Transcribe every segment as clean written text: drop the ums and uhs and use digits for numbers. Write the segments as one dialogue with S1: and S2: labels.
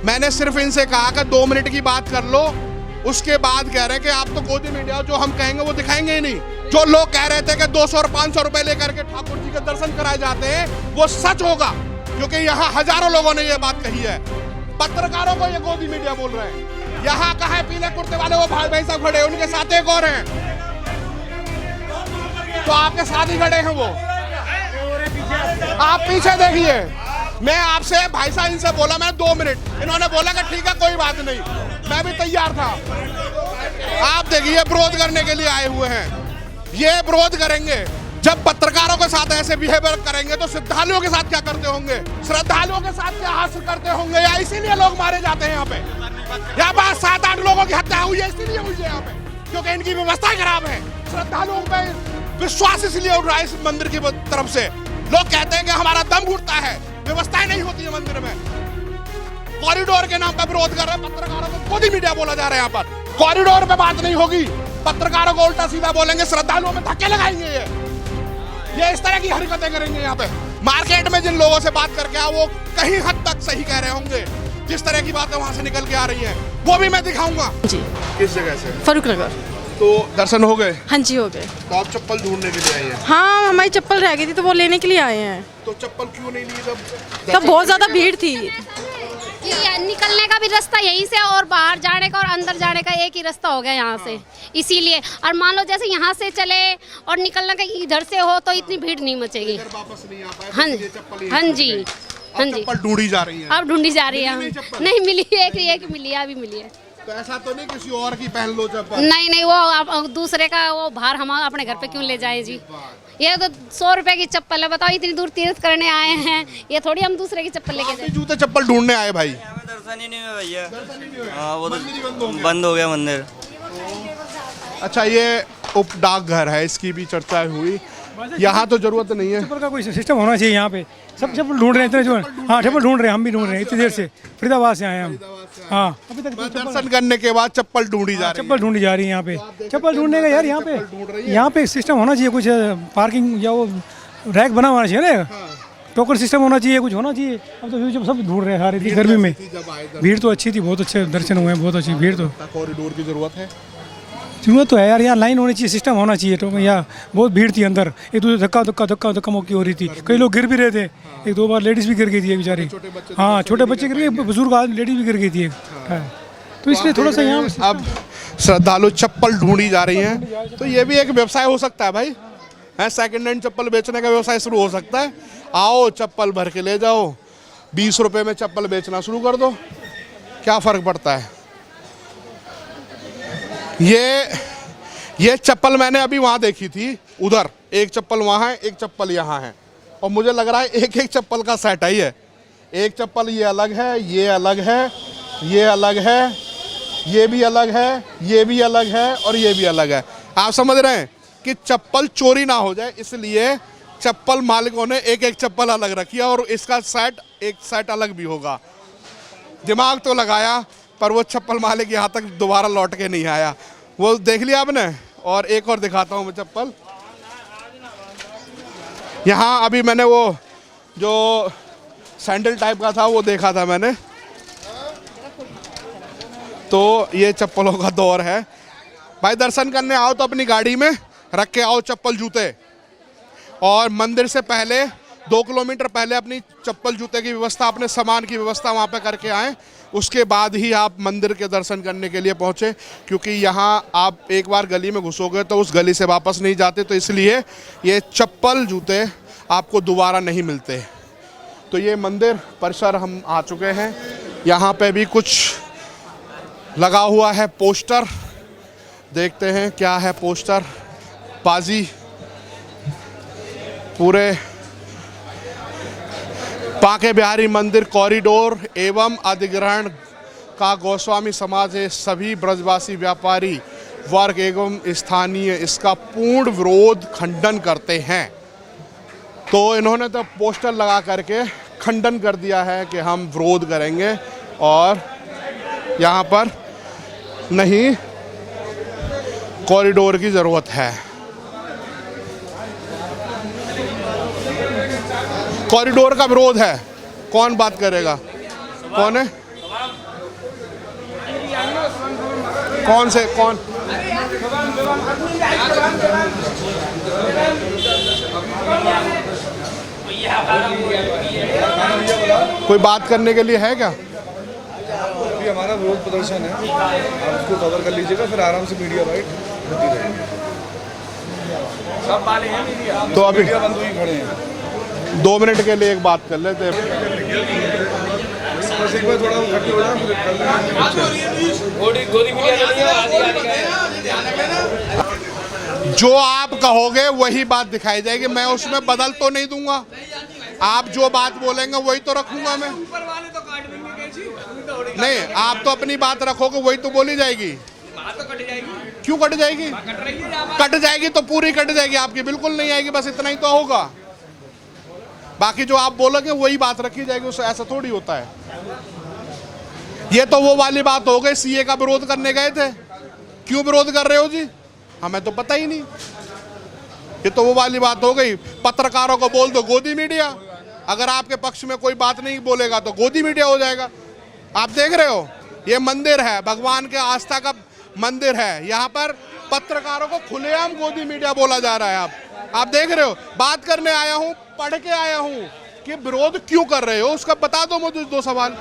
S1: मैंने सिर्फ इनसे कहा कि 2 मिनट की बात कर लो, उसके बाद कह रहे हैं कि आप तो गोदी मीडिया, जो हम कहेंगे वो दिखाएंगे ही नहीं। जो लोग कह रहे थे कि 200 और 500 रुपए लेकर के ठाकुर जी के दर्शन कराए जाते हैं, वो सच होगा, क्योंकि यहाँ हजारों लोगों ने ये बात कही है। पत्रकारों को ये गोदी मीडिया बोल रहे हैं। यहाँ कहा है पीले कुर्ते वाले वो भाई साहब खड़े, उनके साथ एक और हैं, तो आपके साथ ही खड़े हैं वो। आप पीछे देखिए, मैं आपसे भाई साहब इनसे बोला, मैं 2 मिनट, इन्होंने बोला कि ठीक है कोई बात नहीं, मैं भी तैयार था। आप देखिए विरोध करने के लिए आए हुए हैं, ये विरोध करेंगे। जब पत्रकारों के साथ ऐसे बिहेवियर करेंगे तो श्रद्धालुओं के साथ क्या करते होंगे, श्रद्धालुओं के साथ क्या हासिल करते होंगे, या इसीलिए लोग मारे जाते हैं यहाँ पे। यहाँ पर 7-8 लोगों की हत्या हुई है, इसीलिए हुई है यहाँ पे, क्योंकि इनकी व्यवस्था खराब है। श्रद्धालुओं पे विश्वास इसलिए उठ रहा है इस मंदिर की तरफ से। लोग कहते हैं कि हमारा दम घुटता है, व्यवस्थाएं नहीं होती है मंदिर में। कॉरिडोर के नाम पर विरोध कर रहे हैं पत्रकारों को, गोदी मीडिया बोला जा रहा है यहाँ पर। कॉरिडोर पे बात नहीं होगी, पत्रकारों को उल्टा सीधा बोलेंगे, श्रद्धालुओं में धक्के लगाएंगे। ये इस तरह की हरकतें करेंगे यहाँ पे। मार्केट में जिन लोगों से बात करके आओ, वो कहीं हद तक सही कह रहे होंगे। जिस तरह की बातें वहां से निकल के आ रही हैं, वो भी मैं दिखाऊंगा जी। किस जगह से?
S2: फरूक नगर।
S1: तो दर्शन हो गए?
S2: हाँ जी हो गए।
S1: तो आप चप्पल ढूंढने के लिए आए हैं?
S2: हाँ, हमारी चप्पल रह गई थी तो वो लेने के लिए आए हैं।
S1: तो चप्पल क्यों नहीं ली
S2: तब बहुत ज्यादा भीड़ थी।
S3: निकलने का भी रास्ता यहीं से, और बाहर जाने का और अंदर जाने का एक ही रास्ता हो गया यहाँ से, इसीलिए। और मान लो जैसे यहाँ से चले और निकलने का इधर से हो तो इतनी भीड़ नहीं मचेगी।
S1: वापस नहीं आ पाए?
S3: हाँ जी, हाँ जी।
S1: चप्पल ढूंढी जा रही है?
S3: अब ढूंढी जा रही है। नहीं मिली, एक मिली, अभी मिली है।
S1: तो ऐसा तो नहीं किसी और की पहन लो चप्पल?
S3: नहीं, वो दूसरे का वो भार हम अपने घर पे क्यों ले जाए जी। ये तो 100 रुपए की चप्पल है, बताओ, इतनी दूर तीर्थ करने आए हैं, ये थोड़ी हम दूसरे की चप्पल लेके जाए।
S1: जूते चप्पल ढूंढने आए भाई?
S4: दर्शन ही नहीं हुआ भैया। हाँ, वो तो बंद हो गया मंदिर।
S1: अच्छा, ये उप डाकघर है, इसकी भी चर्चा हुई। यहाँ तो जरूरत नहीं है,
S5: चप्पल का कोई सिस्टम होना चाहिए यहाँ पे। सब चप्पल ढूंढ रहे हैं इतने जो। हाँ, चप्पल ढूंढ रहे हैं, हम भी ढूंढ रहे हैं इतनी देर से। फरीदाबाद से आए हम। हाँ, अभी तक
S1: दर्शन करने के बाद चप्पल ढूंढी जा रही है।
S5: चप्पल ढूंढी जा रही है यहाँ पे। चप्पल ढूंढने का यार यहाँ पे सिस्टम होना चाहिए, कुछ पार्किंग या वो रैक बना होना चाहिए ना, टोकन सिस्टम होना चाहिए, कुछ होना चाहिए। अब तो सब ढूंढ रहे हैं सारे इतनी गर्मी में। भीड़ तो अच्छी थी, बहुत अच्छे दर्शन हुए हैं, बहुत अच्छी भीड़। तो
S1: कॉरिडोर की जरूरत है?
S5: जरूरत तो है यार, यहाँ लाइन होनी चाहिए, सिस्टम होना चाहिए। तो यहाँ बहुत भीड़ थी अंदर, एक दूसरे धक्का मुक्की हो रही थी, कई लोग गिर भी रहे थे। 1-2 बार लेडीज भी गिर गई थी बेचारी। हाँ, छोटे बच्चे गिर गए, बुजुर्ग लेडीज भी गिर गई थी। तो इसलिए थोड़ा सा यहाँ
S1: अब श्रद्धालु चप्पल ढूंढी जा रही हैं, तो ये भी एक व्यवसाय हो सकता है भाई, है सेकंड हैंड चप्पल बेचने का व्यवसाय शुरू हो सकता है। आओ चप्पल भर के ले जाओ, 20 रुपए में चप्पल बेचना शुरू कर दो, क्या फर्क पड़ता है। ये चप्पल मैंने अभी वहाँ देखी थी, उधर एक चप्पल वहाँ है, एक चप्पल यहाँ है, और मुझे लग रहा है एक चप्पल का सेट ही है। एक चप्पल ये अलग है, ये अलग है, ये अलग है, ये भी अलग है, ये भी अलग है, और ये भी अलग है। आप समझ रहे हैं कि चप्पल चोरी ना हो जाए, इसलिए चप्पल मालिकों ने एक चप्पल अलग रखी है, और इसका एक सेट अलग भी होगा। दिमाग तो लगाया, पर वो चप्पल मालिक यहाँ तक दोबारा लौट के नहीं आया। वो देख लिया आपने? और एक और दिखाता हूँ मैं चप्पल। यहाँ अभी मैंने वो जो सैंडल टाइप का था वो देखा था मैंने, तो ये चप्पलों का दौर है भाई। दर्शन करने आओ तो अपनी गाड़ी में रख के आओ चप्पल जूते, और मंदिर से पहले 2 किलोमीटर पहले अपनी चप्पल जूते की व्यवस्था, अपने सामान की व्यवस्था वहाँ पे करके आएँ। उसके बाद ही आप मंदिर के दर्शन करने के लिए पहुँचे, क्योंकि यहाँ आप एक बार गली में घुसोगे तो उस गली से वापस नहीं जाते, तो इसलिए ये चप्पल जूते आपको दोबारा नहीं मिलते। तो ये मंदिर परिसर हम आ चुके हैं, यहाँ पे भी कुछ लगा हुआ है पोस्टर, देखते हैं क्या है पोस्टर बाजी। पूरे बांके बिहारी मंदिर कॉरिडोर एवं अधिग्रहण का गोस्वामी समाज है, सभी ब्रजवासी व्यापारी वर्ग एवं स्थानीय इसका पूर्ण विरोध खंडन करते हैं। तो इन्होंने तो पोस्टर लगा करके खंडन कर दिया है कि हम विरोध करेंगे, और यहाँ पर नहीं कॉरिडोर की ज़रूरत है। कॉरिडोर का विरोध है। कौन बात करेगा? कौन है? कौन से कौन? कोई बात करने के लिए है क्या?
S6: अभी हमारा विरोध प्रदर्शन है, आप उसको कवर कर लीजिएगा, फिर आराम से मीडिया राइट होती रहेगी।
S1: तो अभी
S6: मीडिया बंधु ही खड़े हैं।
S1: 2 मिनट के लिए एक बात कर लेते हैं।
S6: बस एक बार थोड़ा इकट्ठे हो जाए, फिर
S1: जो आप कहोगे वही बात दिखाई जाएगी, मैं उसमें बदल तो नहीं दूंगा। आप जो बात बोलेंगे वही तो रखूंगा मैं। नहीं, आप तो अपनी बात रखोगे वही तो बोली जाएगी। क्यों कट जाएगी? कट जाएगी तो पूरी कट जाएगी, आपकी बिल्कुल नहीं आएगी, बस इतना ही तो होगा। बाकी जो आप बोलोगे वही बात रखी जाएगी, उससे ऐसा थोड़ी होता है। ये तो वो वाली बात हो गई, सीए का विरोध करने गए थे। क्यों विरोध कर रहे हो जी? हमें तो पता ही नहीं। ये तो वो वाली बात हो गई, पत्रकारों को बोल दो गोदी मीडिया। अगर आपके पक्ष में कोई बात नहीं बोलेगा तो गोदी मीडिया हो जाएगा। आप देख रहे हो, ये मंदिर है, भगवान के आस्था का मंदिर है, यहाँ पर पत्रकारों को खुलेआम गोदी मीडिया बोला जा रहा है। आप देख रहे हो। बात करने आया हूँ, पढ़ के आया हूँ कि विरोध क्यों कर रहे हो, उसका बता दो मुझे 2 सवाल।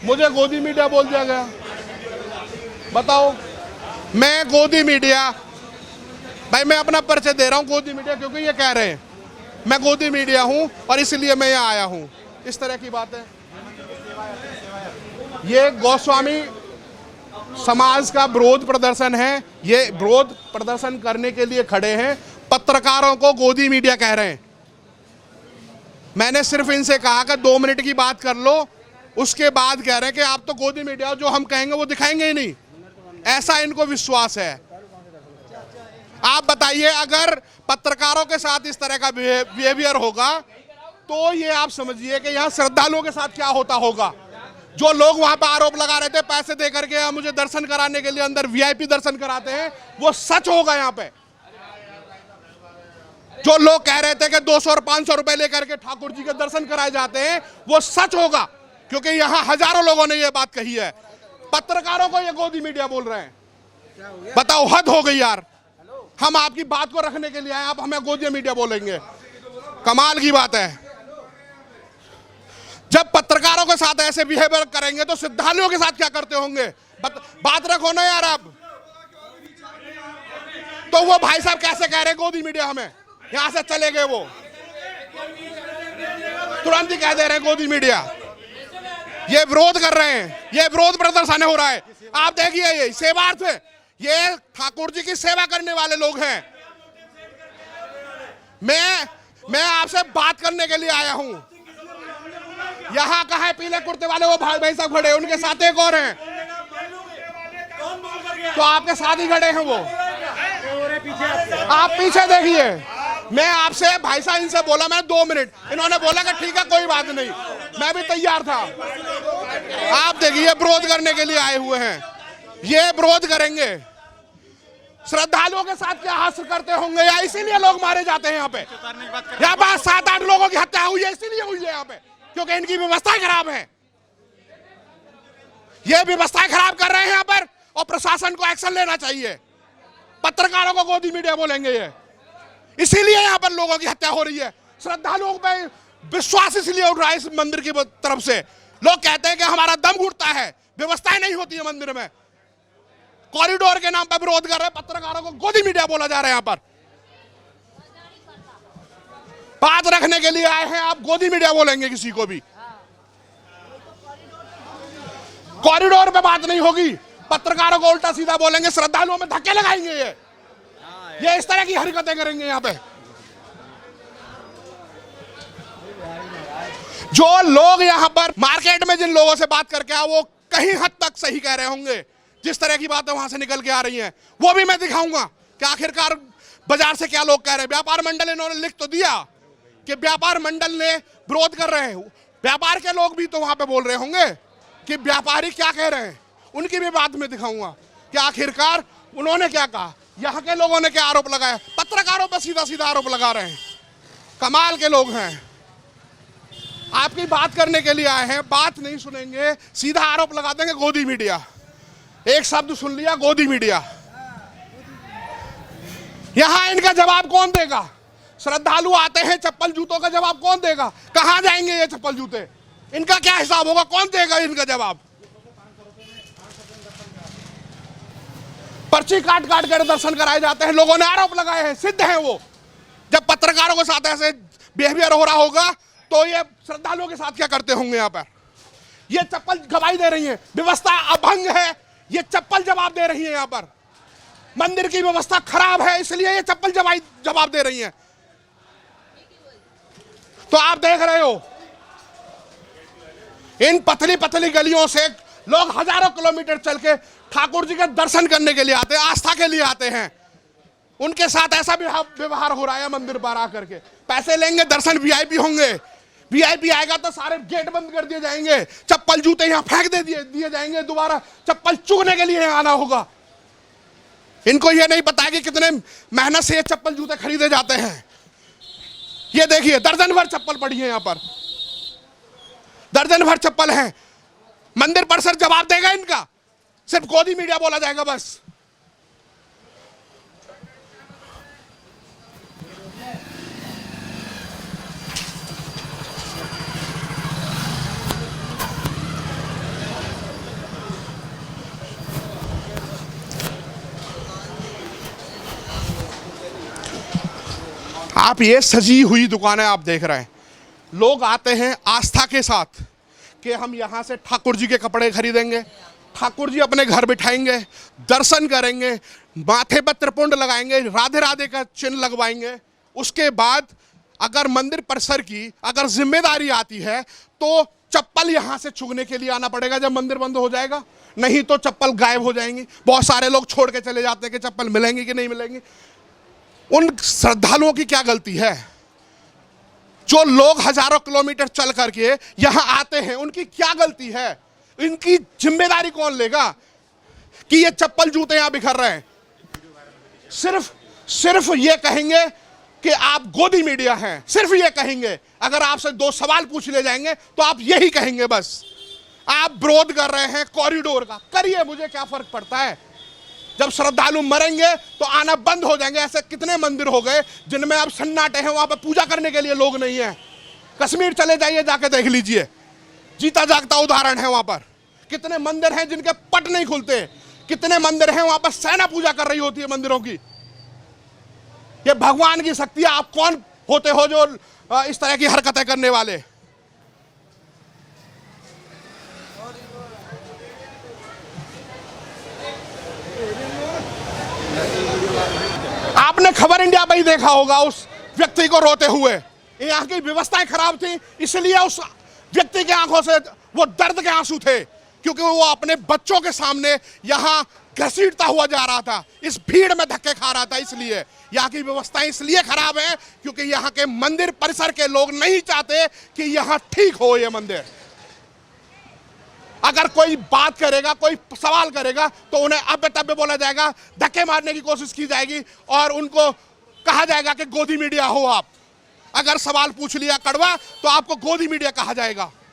S1: मुझे गोदी मीडिया बोल दिया गया। बताओ, मैं गोदी मीडिया, भाई मैं अपना परिचय दे रहा हूँ गोदी मीडिया, क्योंकि ये कह रहे हैं मैं गोदी मीडिया हूँ और इसलिए मैं यहाँ आया हूँ। इस तरह की बात है। ये गोस्वामी समाज का विरोध प्रदर्शन है। ये विरोध प्रदर्शन करने के लिए खड़े हैं, पत्रकारों को गोदी मीडिया कह रहे हैं। मैंने सिर्फ इनसे कहा कि 2 मिनट की बात कर लो, उसके बाद कह रहे हैं कि आप तो गोदी मीडिया, जो हम कहेंगे वो दिखाएंगे ही नहीं। ऐसा इनको विश्वास है। आप बताइए, अगर पत्रकारों के साथ इस तरह का बिहेवियर होगा तो ये आप समझिए कि यहाँ श्रद्धालुओं के साथ क्या होता होगा। जो लोग वहां पर आरोप लगा रहे थे पैसे दे करके मुझे दर्शन कराने के लिए अंदर वीआईपी दर्शन कराते हैं, वो सच होगा। यहाँ पे जो लोग कह रहे थे कि 200 और 500 रुपए लेकर के ठाकुर जी के दर्शन कराए जाते हैं, वो सच होगा, क्योंकि यहाँ हजारों लोगों ने ये बात कही है। पत्रकारों को ये गोदी मीडिया बोल रहे हैं। बताओ, हद हो गई यार। हम आपकी बात को रखने के लिए आए, आप हमें गोदी मीडिया बोलेंगे? कमाल की बात है। जब पत्रकारों के साथ ऐसे बिहेवियर करेंगे तो श्रद्धालुओं के साथ क्या करते होंगे? बात रखो ना यार। आप तो वो भाई साहब कैसे कह रहे हैं गोदी मीडिया, हमें यहां से चले गए, वो तुरंत ही कह दे रहे हैं गोदी मीडिया। ये विरोध कर रहे हैं, ये विरोध प्रदर्शन हो रहा है। आप देखिए, ये सेवार्थ है, ये ठाकुर जी की सेवा करने वाले लोग हैं। मैं आपसे बात करने के लिए आया हूं। यहाँ का है पीले कुर्ते वाले वो भाई साहब खड़े, उनके साथ एक और हैं, तो आपके साथ ही खड़े हैं वो। आप पीछे देखिए। मैं आपसे भाई साहब इनसे बोला, मैं 2 मिनट, इन्होंने बोला कि ठीक है कोई बात नहीं, मैं भी तैयार था। आप देखिए, विरोध करने के लिए आए हुए हैं, ये विरोध करेंगे। श्रद्धालुओं के साथ क्या हासिल करते होंगे, या इसीलिए लोग मारे जाते हैं यहाँ पे। यहाँ पर 7-8 लोगों की हत्या हुई है, इसीलिए हुई है यहाँ पे, क्योंकि इनकी व्यवस्था खराब है। ये व्यवस्था खराब कर रहे हैं यहाँ पर, और प्रशासन को एक्शन लेना चाहिए। पत्रकारों को गोदी मीडिया बोलेंगे ये, इसीलिए यहाँ पर लोगों की हत्या हो रही है। श्रद्धालुओं पे विश्वास इसलिए उठ रहा है इस मंदिर की तरफ से। लोग कहते हैं कि हमारा दम घुटता है, व्यवस्थाएं नहीं होती है मंदिर में। कॉरिडोर के नाम पर विरोध कर रहे हैं, पत्रकारों को गोदी मीडिया बोला जा रहा है। यहाँ पर बात रखने के लिए आए हैं, आप गोदी मीडिया बोलेंगे किसी को भी? कॉरिडोर पे बात नहीं होगी, पत्रकारों को उल्टा सीधा बोलेंगे, श्रद्धालुओं में धक्के लगाएंगे। ये इस तरह की हरकतें करेंगे यहाँ पे। जो लोग यहाँ पर मार्केट में जिन लोगों से बात करके आए, वो कहीं हद तक सही कह रहे होंगे। जिस तरह की बातें वहां से निकल के आ रही हैं, वो भी मैं दिखाऊंगा कि आखिरकार बाजार से क्या लोग कह रहे हैं। व्यापार मंडल इन्होंने लिख तो दिया कि व्यापार मंडल ने विरोध कर रहे हैं, व्यापार के लोग भी तो वहां पे बोल रहे होंगे कि व्यापारी क्या कह रहे हैं। उनकी भी बात में दिखाऊंगा कि आखिरकार उन्होंने क्या कहा, यहाँ के लोगों ने क्या आरोप लगाया। पत्रकारों पर सीधा सीधा आरोप लगा रहे हैं। कमाल के लोग हैं। आपकी बात करने के लिए आए हैं, बात नहीं सुनेंगे, सीधा आरोप लगा देंगे गोदी मीडिया। एक शब्द सुन लिया, गोदी मीडिया। यहां इनका जवाब कौन देगा? श्रद्धालु आते हैं, चप्पल जूतों का जवाब कौन देगा? कहां जाएंगे ये चप्पल जूते? इनका क्या हिसाब होगा? कौन देगा इनका जवाब? पर्ची काट काट कर दर्शन कराए जाते हैं। लोगों ने आरोप लगाए हैं, सिद्ध हैं वो। जब पत्रकारों के साथ ऐसे बिहेवियर हो रहा होगा तो ये श्रद्धालुओं के साथ क्या करते होंगे? यहाँ पर ये चप्पल गवाही दे रही है, व्यवस्था अभंग है, ये चप्पल जवाब दे रही है। यहाँ पर मंदिर की व्यवस्था खराब है, इसलिए ये चप्पल जवाब दे रही है। तो आप देख रहे हो, इन पतली पतली गलियों से लोग हजारों किलोमीटर चल के ठाकुर जी के दर्शन करने के लिए आते हैं, आस्था के लिए आते हैं। उनके साथ ऐसा व्यवहार हो रहा है मंदिर पर आकर के। पैसे लेंगे, दर्शन वीआईपी होंगे। वीआईपी आएगा तो सारे गेट बंद कर दिए जाएंगे, चप्पल जूते यहां फेंक दिए जाएंगे, दोबारा चप्पल चुगने के लिए आना होगा। इनको यह नहीं पता कि कितने मेहनत से ये चप्पल जूते खरीदे जाते हैं। ये देखिए, दर्जन भर चप्पल पड़ी है, यहां पर दर्जन भर चप्पल है। मंदिर परिसर जवाब देगा इनका? सिर्फ गोदी मीडिया बोला जाएगा बस। आप ये सजी हुई दुकानें आप देख रहे हैं, लोग आते हैं आस्था के साथ कि हम यहाँ से ठाकुर जी के कपड़े खरीदेंगे, ठाकुर जी अपने घर बिठाएंगे, दर्शन करेंगे, माथे पर त्रिपुंड लगाएंगे, राधे राधे का चिन्ह लगवाएंगे। उसके बाद अगर मंदिर परिसर की अगर जिम्मेदारी आती है तो चप्पल यहाँ से चुगने के लिए आना पड़ेगा जब मंदिर बंद हो जाएगा, नहीं तो चप्पल गायब हो जाएंगी। बहुत सारे लोग छोड़ के चले जाते हैं कि चप्पल मिलेंगी कि नहीं मिलेंगी। उन श्रद्धालुओं की क्या गलती है? जो लोग हजारों किलोमीटर चल करके यहां आते हैं, उनकी क्या गलती है? इनकी जिम्मेदारी कौन लेगा कि ये चप्पल जूते यहां बिखर रहे हैं? सिर्फ ये कहेंगे कि आप गोदी मीडिया हैं, सिर्फ ये कहेंगे। अगर आपसे दो सवाल पूछ ले जाएंगे तो आप यही कहेंगे बस। आप विरोध कर रहे हैं कॉरिडोर का, करिए, मुझे क्या फर्क पड़ता है। जब श्रद्धालु मरेंगे तो आना बंद हो जाएंगे। ऐसे कितने मंदिर हो गए जिनमें अब सन्नाटे हैं, वहां पर पूजा करने के लिए लोग नहीं है। कश्मीर चले जाइए, जाके देख लीजिए, जीता जागता उदाहरण है। वहां पर कितने मंदिर हैं जिनके पट नहीं खुलते, कितने मंदिर हैं वहां पर सेना पूजा कर रही होती है मंदिरों की। ये भगवान की शक्ति है। आप कौन होते हो जो इस तरह की हरकतें करने वाले? आपने खबर इंडिया पर ही देखा होगा उस व्यक्ति को रोते हुए। यहाँ की व्यवस्थाएं खराब थी, इसलिए उस व्यक्ति के आंखों से वो दर्द के आंसू थे, क्योंकि वो अपने बच्चों के सामने यहाँ घसीटता हुआ जा रहा था, इस भीड़ में धक्के खा रहा था। इसलिए यहाँ की व्यवस्थाएं इसलिए खराब है क्योंकि यहाँ के मंदिर परिसर के लोग नहीं चाहते कि यहाँ ठीक हो ये मंदिर। अगर कोई बात करेगा, कोई सवाल करेगा तो उन्हें अब्बे तब्बे बोला जाएगा, धक्के मारने की कोशिश की जाएगी और उनको कहा जाएगा कि गोदी मीडिया हो आप। अगर सवाल पूछ लिया कड़वा तो आपको गोदी मीडिया कहा जाएगा।